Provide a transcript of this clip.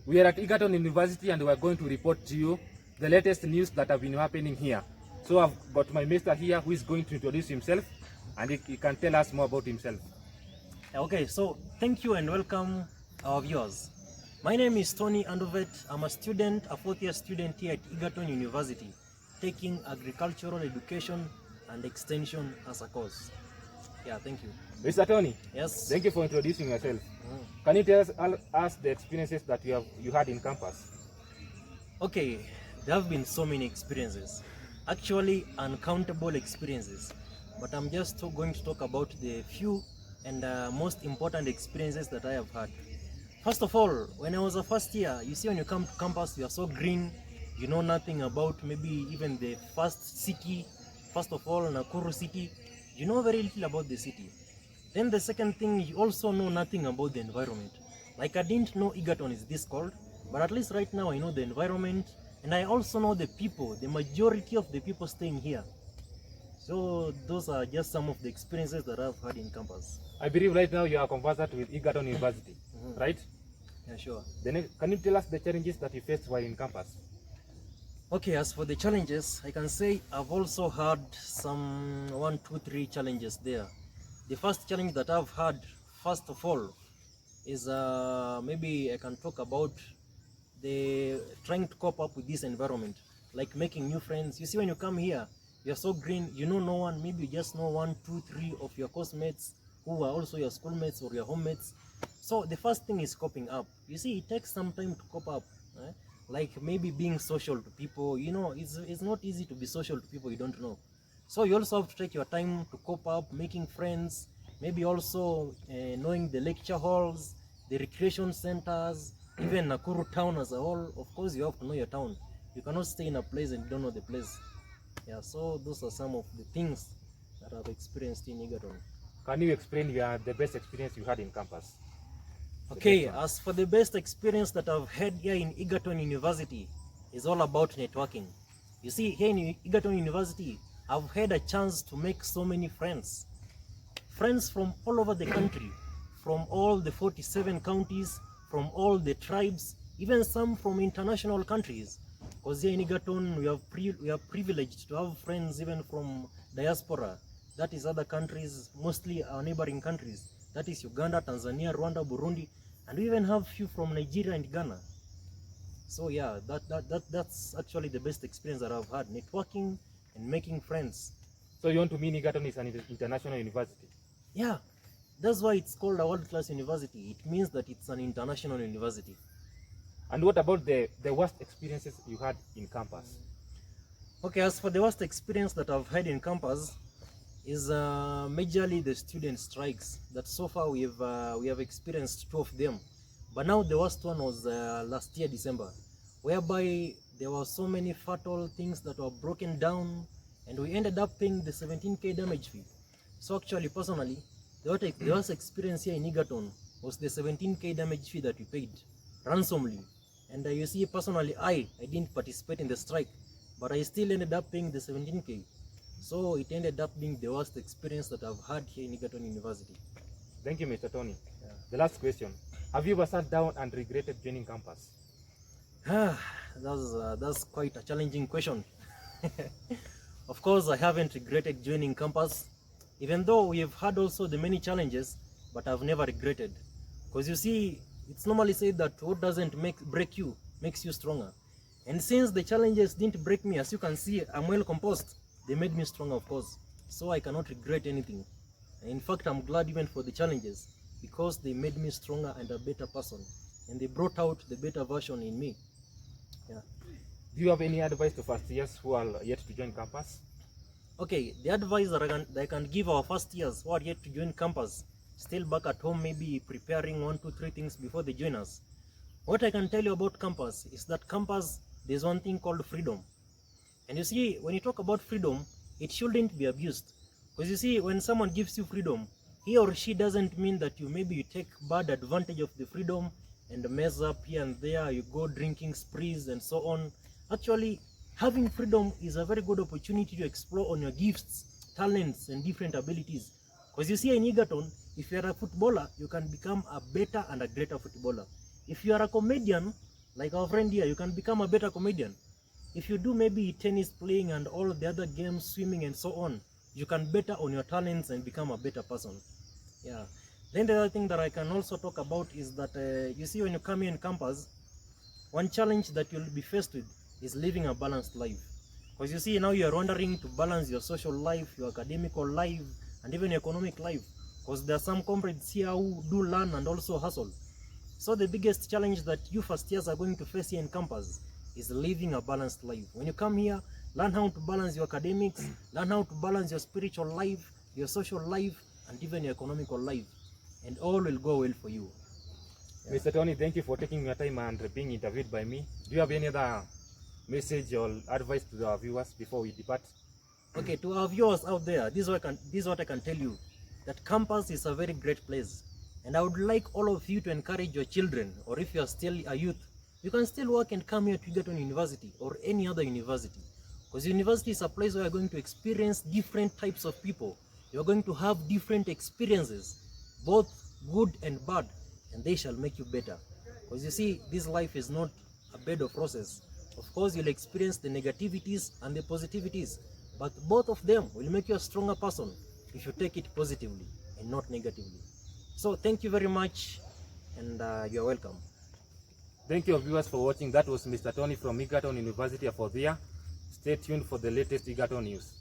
We are at Egerton University and we are going to report to you the latest news that have been happening here. So I've got my master here who is going to introduce himself and he can tell us more about himself. Okay, so thank you and welcome our viewers. My name is Tony Andovet. I'm a student, a fourth-year student here at Egerton University, taking agricultural education and extension as a course. Yeah, thank you. Mr. Tony, yes. Thank you for introducing yourself. Can you tell us the experiences that you had in campus? Okay, there have been so many experiences, actually uncountable experiences, but I'm just going to talk about the few and most important experiences that I have had. First of all, when I was a first year, you see when you come to campus, you are so green, you know nothing about maybe even the first city, first of all, Nakuru city, you know very little about the city. Then the second thing, you also know nothing about the environment. Like I didn't know Egerton is this cold, but at least right now I know the environment, and I also know the people, the majority of the people staying here. So those are just some of the experiences that I've had in campus. I believe right now you are conversant with Egerton University, right? Yeah, sure. Then can you tell us the challenges that you faced while in campus? Okay, as for the challenges, I can say I've also had some 1, 2, 3 challenges there. The first challenge that I've had, first of all, is maybe I can talk about the trying to cope up with this environment, like making new friends. You see, when you come here, you're so green, you know no one, maybe you just know 1, 2, 3 of your course mates who are also your schoolmates or your homemates. So the first thing is coping up. You see, it takes some time to cope up. Like maybe being social to people, you know, it's not easy to be social to people you don't know. So you also have to take your time to cope up, making friends, maybe also knowing the lecture halls, the recreation centers, even Nakuru town as a whole. Of course, you have to know your town. You cannot stay in a place and you don't know the place. Yeah, so those are some of the things that I've experienced in Egerton. Can you explain the best experience you had in campus? Okay, as for the best experience that I've had here in Egerton University is all about networking. You see, here in Egerton University, I've had a chance to make so many friends. Friends from all over the country, from all the 47 counties, from all the tribes, even some from international countries. Because here in Egerton, we are privileged to have friends even from diaspora. That is other countries, mostly our neighboring countries. That is Uganda, Tanzania, Rwanda, Burundi, and we even have few from Nigeria and Ghana. So yeah, that's actually the best experience that I've had, networking and making friends. So you want to mean Egerton is an international university? Yeah, that's why it's called a world-class university. It means that it's an international university. And what about the worst experiences you had in campus? Okay, as for the worst experience that I've had in campus, is majorly the student strikes. That so far we have experienced 2 of them, but now the worst one was last year December, whereby there were so many fatal things that were broken down, and we ended up paying the 17k damage fee. So actually, personally, the worst experience here in Egerton was the 17k damage fee that we paid ransomly. And you see, personally, I didn't participate in the strike, but I still ended up paying the 17k. So it ended up being the worst experience that I've had here in Egerton University. Thank you, Mr. Tony. Yeah. The last question. Have you ever sat down and regretted joining campus? That's quite a challenging question. Of course, I haven't regretted joining campus, even though we have had also the many challenges, but I've never regretted. Because you see, it's normally said that what doesn't break you makes you stronger. And since the challenges didn't break me, as you can see, I'm well composed. They made me stronger, of course, so I cannot regret anything. In fact, I'm glad even for the challenges, because they made me stronger and a better person, and they brought out the better version in me. Yeah. Do you have any advice to first years who are yet to join campus? Okay, the advice that I can give our first years who are yet to join campus, still back at home, maybe preparing 1, 2, 3 things before they join us. What I can tell you about campus is that campus, there's one thing called freedom. And you see, when you talk about freedom, it shouldn't be abused. Because you see, when someone gives you freedom, he or she doesn't mean that you take bad advantage of the freedom and mess up here and there, you go drinking sprees and so on. Actually, having freedom is a very good opportunity to explore on your gifts, talents, and different abilities. Because you see, in Egerton, if you are a footballer, you can become a better and a greater footballer. If you are a comedian, Like our friend here, you can become a better comedian. If you do maybe tennis playing and all the other games, swimming and so on, you can better on your talents and become a better person. Yeah. Then the other thing that I can also talk about is that you see, when you come here in campus, one challenge that you'll be faced with is living a balanced life. Because you see, now you're wondering to balance your social life, your academical life, and even your economic life. Because there are some comrades here who do learn and also hustle. So the biggest challenge that you first years are going to face here in campus is living a balanced life. When you come here, learn how to balance your academics, learn how to balance your spiritual life, your social life, and even your economical life. And all will go well for you. Yeah. Mr. Tony, thank you for taking your time and being interviewed by me. Do you have any other message or advice to our viewers before we depart? Okay, to our viewers out there, this is what I can tell you, that campus is a very great place. And I would like all of you to encourage your children, or if you are still a youth, you can still work and come here to Egerton University or any other university. Because university is a place where you're going to experience different types of people. You're going to have different experiences, both good and bad, and they shall make you better. Because you see, this life is not a bed of roses. Of course, you'll experience the negativities and the positivities, but both of them will make you a stronger person if you take it positively and not negatively. So thank you very much, and you're welcome. Thank you, viewers, for watching. That was Mr. Tony from Egerton University of Odhia. Stay tuned for the latest Egerton news.